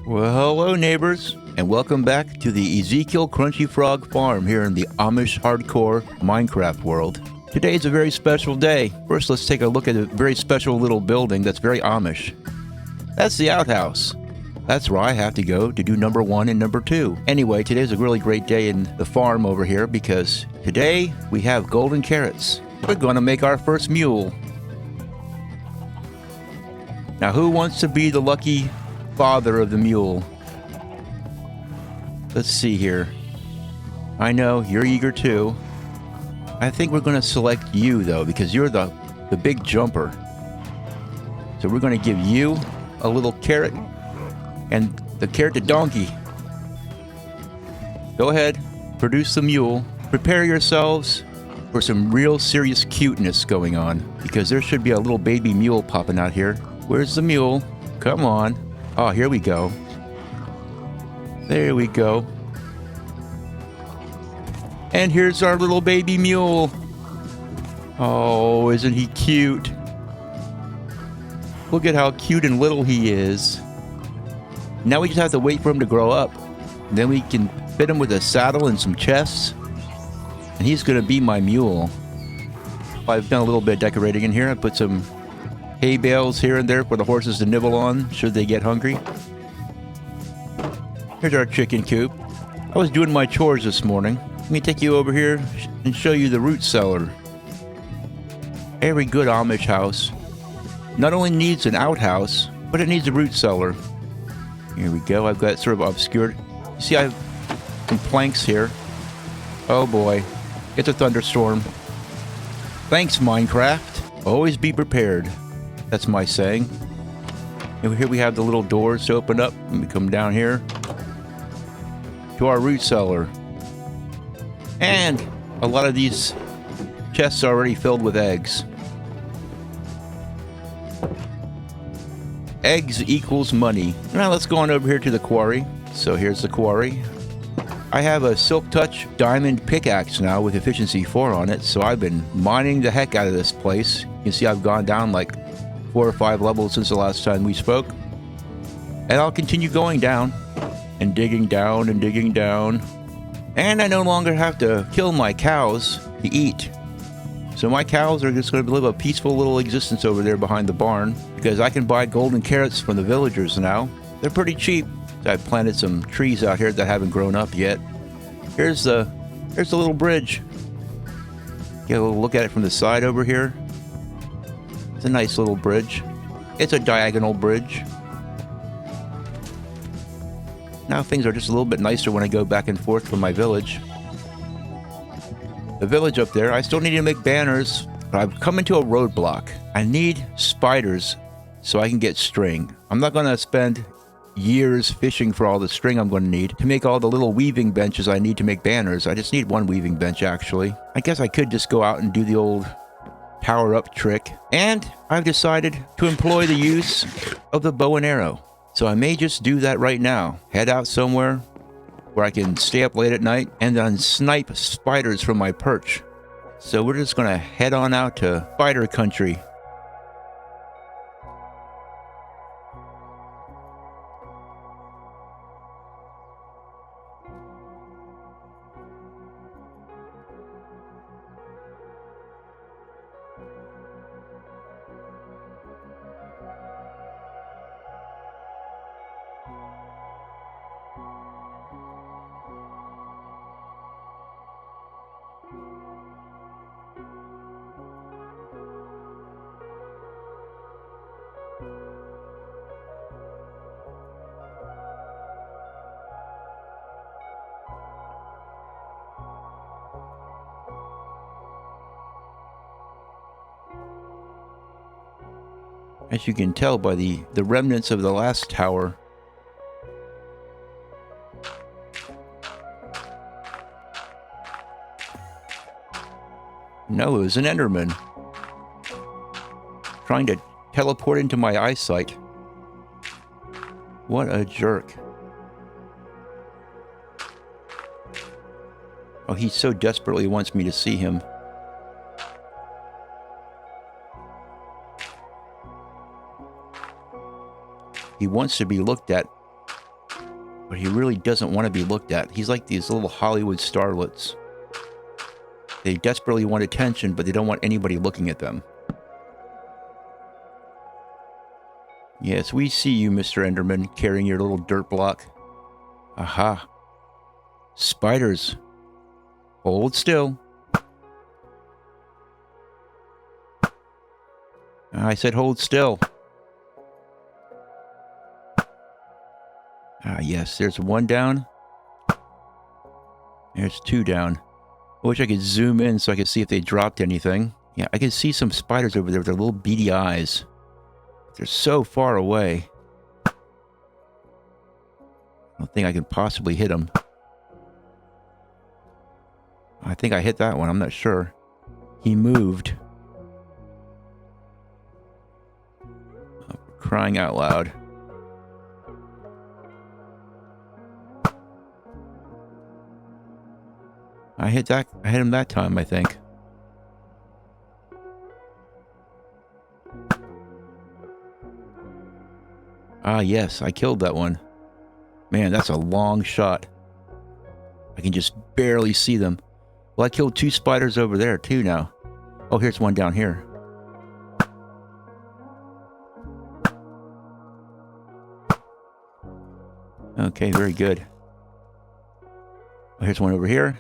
Well, hello neighbors, and welcome back to the Ezekiel Crunchy Frog Farm here in the Amish hardcore Minecraft world. Today is a very special day. First, let's take a look at a very special little building that's very Amish. That's the outhouse. That's where I have to go to do number 1 and number 2. Anyway, today's a really great day in the farm over here because today we have golden carrots. We're going to make our first mule. Now, who wants to be the lucky father of the mule? Let's see here. I know you're eager too. I think we're going to select you though because you're the big jumper. So we're going to give you a little carrot and the carrot to donkey. Go ahead, produce the mule. Prepare yourselves for some real serious cuteness going on because there should be a little baby mule popping out here. Where's the mule? Come on. Oh, here we go. There we go. And here's our little baby mule. Oh, isn't he cute? Look at how cute and little he is. Now we just have to wait for him to grow up. Then we can fit him with a saddle and some chests. And he's going to be my mule. I've done a little bit of decorating in here. I put some hay bales here and there for the horses to nibble on should they get hungry. Here's our chicken coop. I was doing my chores this morning. Let me take you over here and show you the root cellar. Every good Amish house not only needs an outhouse, but it needs a root cellar. Here we go. I've got it sort of obscured. You see, I have some planks here. Oh boy, it's a thunderstorm. Thanks, Minecraft. Always be prepared. That's my saying. And here we have the little doors to open up. Let me come down here to our root cellar. And a lot of these chests are already filled with eggs. Eggs equals money. Now let's go on over here to the quarry. So here's the quarry. I have a Silk Touch diamond pickaxe now with efficiency 4 on it. So I've been mining the heck out of this place. You can see I've gone down like 4 or 5 levels since the last time we spoke. And I'll continue going down and digging down and digging down. And I no longer have to kill my cows to eat. So my cows are just going to live a peaceful little existence over there behind the barn because I can buy golden carrots from the villagers now. They're pretty cheap. I've planted some trees out here that haven't grown up yet. Here's the little bridge. Get a little look at it from the side over here. It's a nice little bridge. It's a diagonal bridge. Now things are just a little bit nicer when I go back and forth from my village. The village up there, I still need to make banners, but I've come into a roadblock. I need spiders so I can get string. I'm not going to spend years fishing for all the string I'm going to need to make all the little weaving benches I need to make banners. I just need one weaving bench actually. I guess I could just go out and do the old power up trick. And I've decided to employ the use of the bow and arrow. So I may just do that right now. Head out somewhere where I can stay up late at night and then snipe spiders from my perch. So we're just going to head on out to spider country. As you can tell by the remnants of the last tower. No, it was an Enderman. Trying to teleport into my eyesight. What a jerk. Oh, he so desperately wants me to see him. He wants to be looked at But he really doesn't want to be looked at. He's like these little Hollywood starlets. They desperately want attention, but they don't want anybody looking at them. Yes, we see you, Mr. Enderman, carrying your little dirt block. Aha. Spiders. Hold still. I said hold still. Ah, yes, there's one down. There's two down. I wish I could zoom in so I could see if they dropped anything. Yeah, I can see some spiders over there with their little beady eyes. They're so far away. I don't think I can possibly hit them. I think I hit that one. I'm not sure. He moved. Oh, crying out loud. I hit him that time, I think. Ah, yes, I killed that one. Man, that's a long shot. I can just barely see them. Well, I killed two spiders over there, too, now. Oh, here's one down here. Okay, very good. Oh, here's one over here.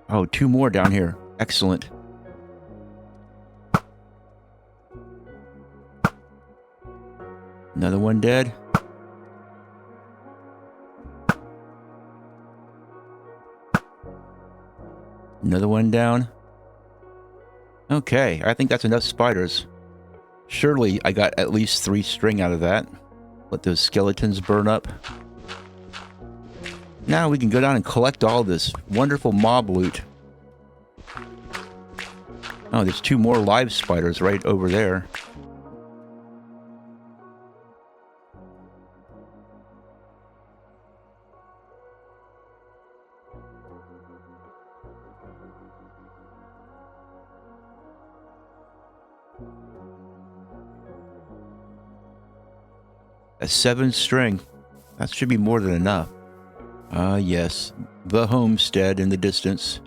Oh, two more down here. Excellent. Another one dead. Another one down. Okay, I think that's enough spiders. Surely I got at least 3 string out of that. Let those skeletons burn up. Now we can go down and collect all this wonderful mob loot. Oh, there's 2 more live spiders right over there. A 7 string. That should be more than enough. Ah, yes. The homestead in the distance.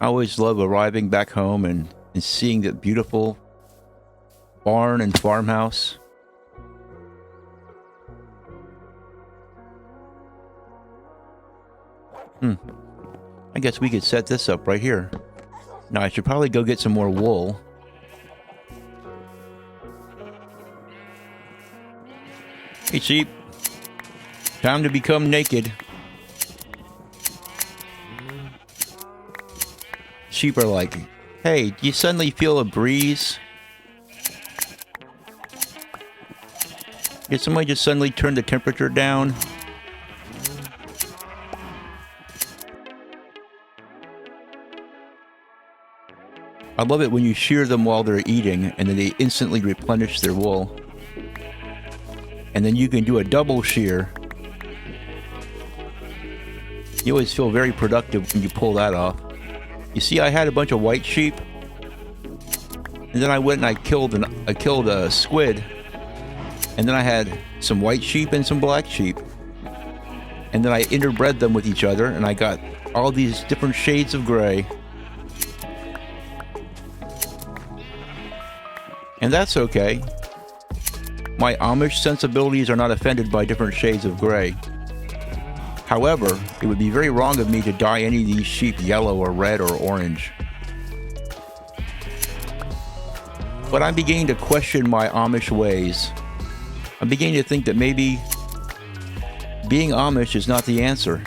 I always love arriving back home and seeing that beautiful barn and farmhouse. I guess we could set this up right here. Now, I should probably go get some more wool. Hey, sheep. Time to become naked. Sheep are like, hey, do you suddenly feel a breeze? Did somebody just suddenly turn the temperature down? I love it when you shear them while they're eating, and then they instantly replenish their wool. And then you can do a double shear. You always feel very productive when you pull that off. You see, I had a bunch of white sheep, and then I went and I killed a squid, and then I had some white sheep and some black sheep, and then I interbred them with each other, and I got all these different shades of gray. And that's okay. My Amish sensibilities are not offended by different shades of gray. However, it would be very wrong of me to dye any of these sheep yellow or red or orange. But I'm beginning to question my Amish ways. I'm beginning to think that maybe being Amish is not the answer.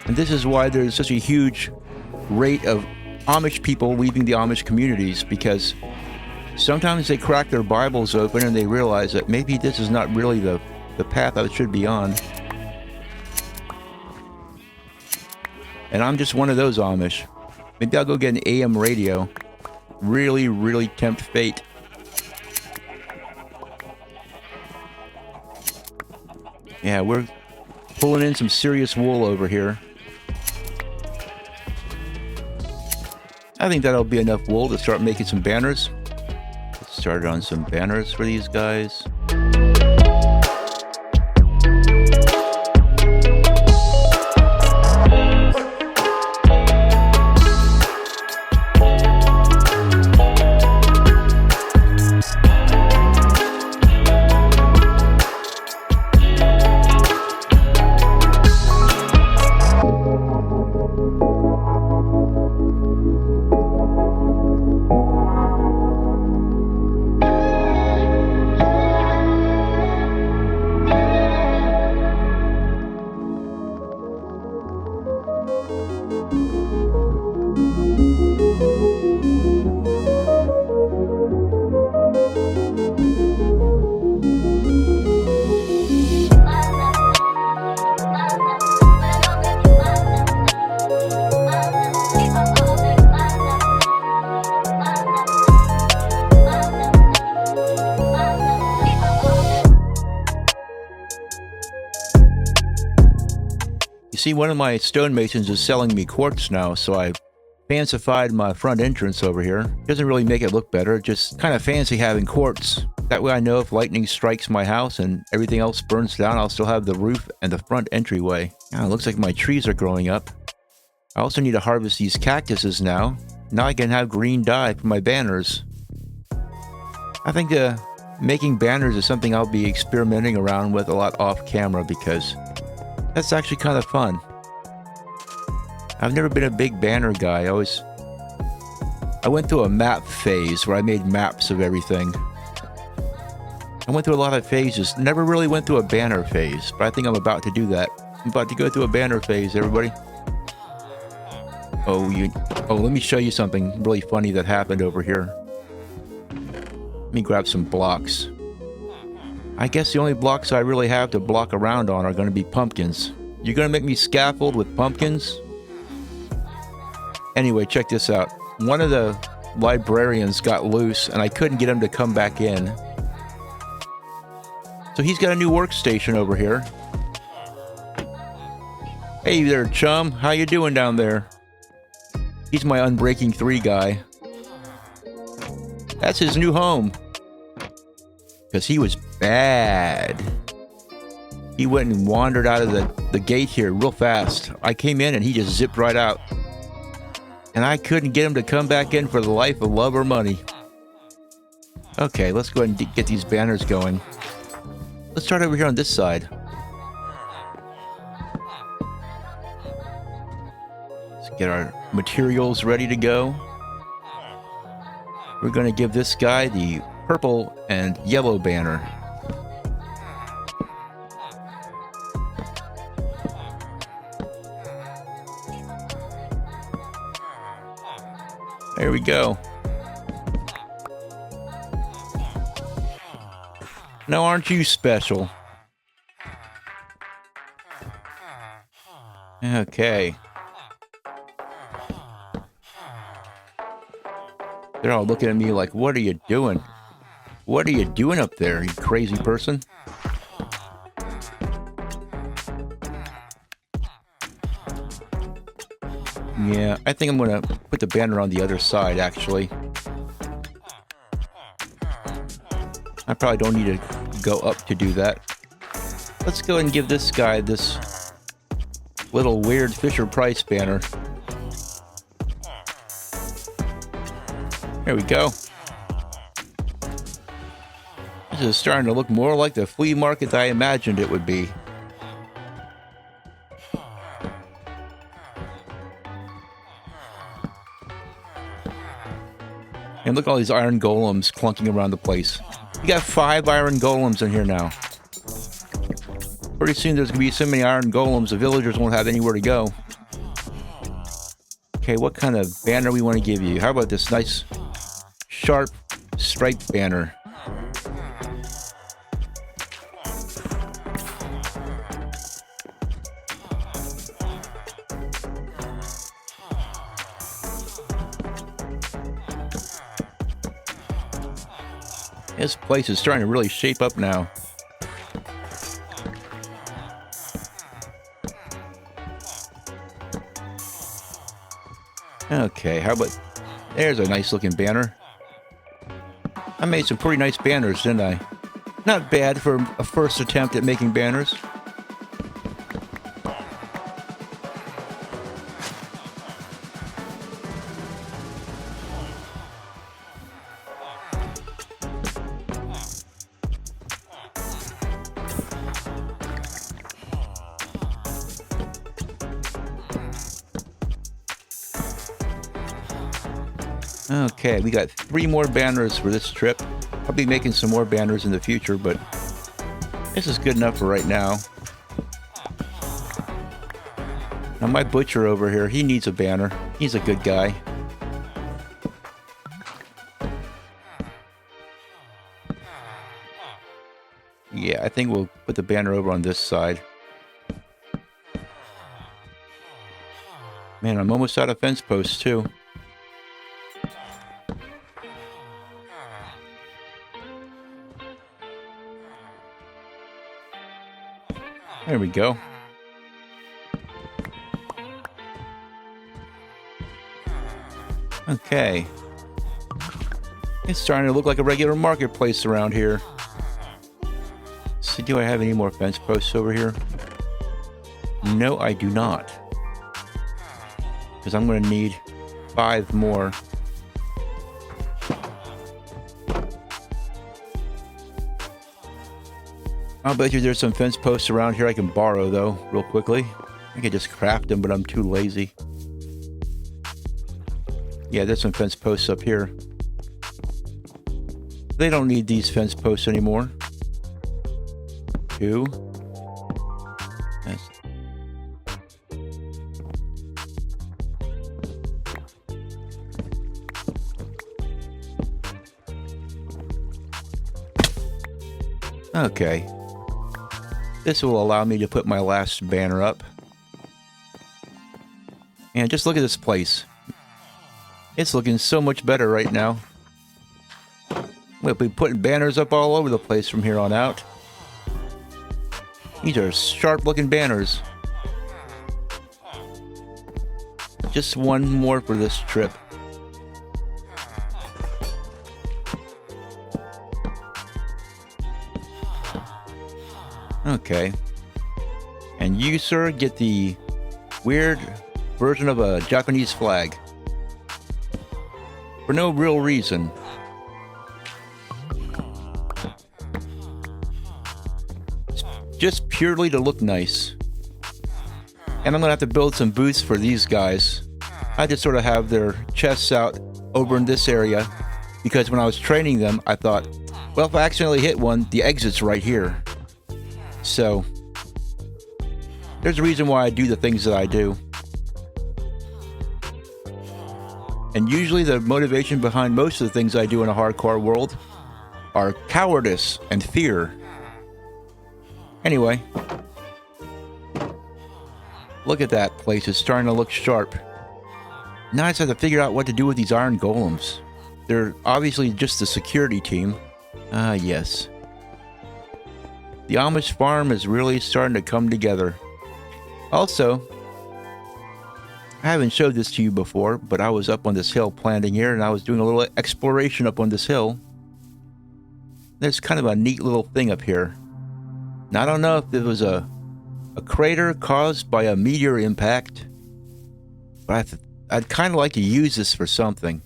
And this is why there's such a huge rate of Amish people leaving the Amish communities, because sometimes they crack their Bibles open and they realize that maybe this is not really the path I should be on. And I'm just one of those Amish. Maybe I'll go get an AM radio. Really, really tempt fate. Yeah, we're pulling in some serious wool over here. I think that'll be enough wool to start making some banners. Let's start on some banners for these guys. You see, one of my stonemasons is selling me quartz now, so I fancified my front entrance over here. Doesn't really make it look better, just kind of fancy having quartz. That way I know if lightning strikes my house and everything else burns down, I'll still have the roof and the front entryway. Now it looks like my trees are growing up. I also need to harvest these cactuses now. Now I can have green dye for my banners. I think making banners is something I'll be experimenting around with a lot off camera because that's actually kind of fun. I've never been a big banner guy. I went through a map phase where I made maps of everything. I went through a lot of phases. Never really went through a banner phase, but I think I'm about to do that. I'm about to go through a banner phase, everybody. Oh, let me show you something really funny that happened over here. Let me grab some blocks. I guess the only blocks I really have to block around on are going to be pumpkins. You're going to make me scaffold with pumpkins? Anyway, check this out. One of the librarians got loose and I couldn't get him to come back in. So he's got a new workstation over here. Hey there, chum. How you doing down there? He's my Unbreaking 3 guy. That's his new home. Because he was bad. He went and wandered out of the gate here real fast. I came in and he just zipped right out. And I couldn't get him to come back in for the life of love or money. Okay, let's go ahead and get these banners going. Let's start over here on this side. Let's get our materials ready to go. We're going to give this guy the purple and yellow banner. There we go. Now aren't you special? Okay. They're all looking at me like, what are you doing? What are you doing up there, you crazy person? Yeah, I think I'm going to put the banner on the other side, actually. I probably don't need to go up to do that. Let's go and give this guy this little weird Fisher-Price banner. There we go. This is starting to look more like the flea market I imagined it would be. And look at all these iron golems clunking around the place. You got 5 iron golems in here now. Pretty soon there's going to be so many iron golems the villagers won't have anywhere to go. Okay, what kind of banner we want to give you? How about this nice sharp striped banner? This place is starting to really shape up now. Okay, how about There's a nice looking banner. I made some pretty nice banners, didn't I? Not bad for a first attempt at making banners. Okay, we got 3 more banners for this trip. I'll be making some more banners in the future, but this is good enough for right now. Now my butcher over here, he needs a banner. He's a good guy. Yeah, I think we'll put the banner over on this side. Man, I'm almost out of fence posts too. There we go. Okay. It's starting to look like a regular marketplace around here. So do I have any more fence posts over here? No, I do not. Because I'm going to need 5 more. I'll bet you there's some fence posts around here I can borrow, though, real quickly. I could just craft them, but I'm too lazy. Yeah, there's some fence posts up here. They don't need these fence posts anymore. 2. That's... Okay. This will allow me to put my last banner up. And just look at this place. It's looking so much better right now. We'll be putting banners up all over the place from here on out. These are sharp looking banners. Just 1 more for this trip. Okay. And you, sir, get the weird version of a Japanese flag. For no real reason. Just purely to look nice. And I'm going to have to build some booths for these guys. I just sort of have their chests out over in this area. Because when I was training them, I thought, well, if I accidentally hit one, the exit's right here. So, there's a reason why I do the things that I do. And usually the motivation behind most of the things I do in a hardcore world are cowardice and fear. Anyway, look at that place. It's starting to look sharp. Now I just have to figure out what to do with these iron golems. They're obviously just the security team. Ah, yes. The Amish farm is really starting to come together. Also, I haven't showed this to you before, but I was up on this hill planting here, and I was doing a little exploration up on this hill. There's kind of a neat little thing up here. Now, I don't know if it was a crater caused by a meteor impact, but I'd kind of like to use this for something.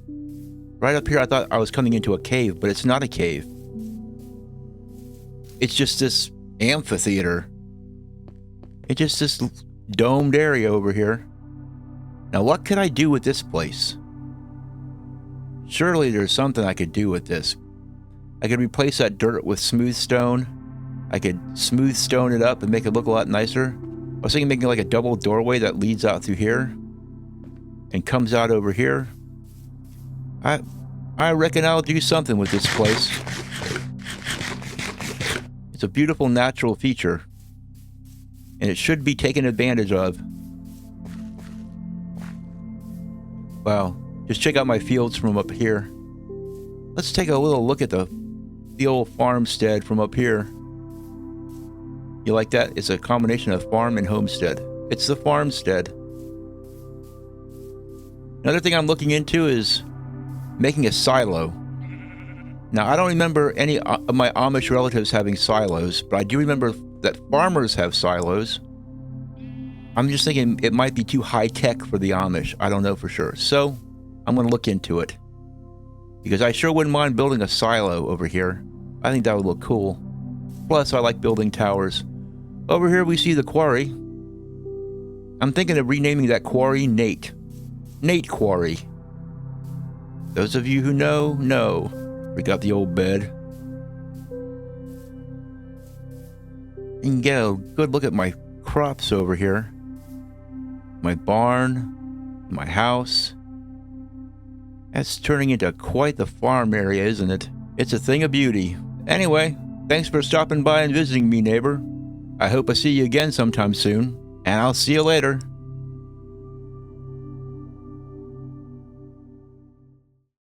Right up here, I thought I was coming into a cave, but it's not a cave. It's just this amphitheater. It's just this domed area over here. Now, what could I do with this place? Surely there's something I could do with this. I could replace that dirt with smooth stone. I could smooth stone it up and make it look a lot nicer. I was thinking making like a double doorway that leads out through here and comes out over here. I reckon I'll do something with this place. It's a beautiful natural feature, and it should be taken advantage of. Wow, just check out my fields from up here. Let's take a little look at the old farmstead from up here. You like that? It's a combination of farm and homestead. It's the farmstead. Another thing I'm looking into is making a silo. Now, I don't remember any of my Amish relatives having silos, but I do remember that farmers have silos. I'm just thinking it might be too high-tech for the Amish. I don't know for sure. So, I'm going to look into it. Because I sure wouldn't mind building a silo over here. I think that would look cool. Plus, I like building towers. Over here we see the quarry. I'm thinking of renaming that quarry Nate. Nate Quarry. Those of you who know. We got the old bed. You can get a good look at my crops over here. My barn. My house. That's turning into quite the farm area, isn't it? It's a thing of beauty. Anyway, thanks for stopping by and visiting me, neighbor. I hope I see you again sometime soon, and I'll see you later.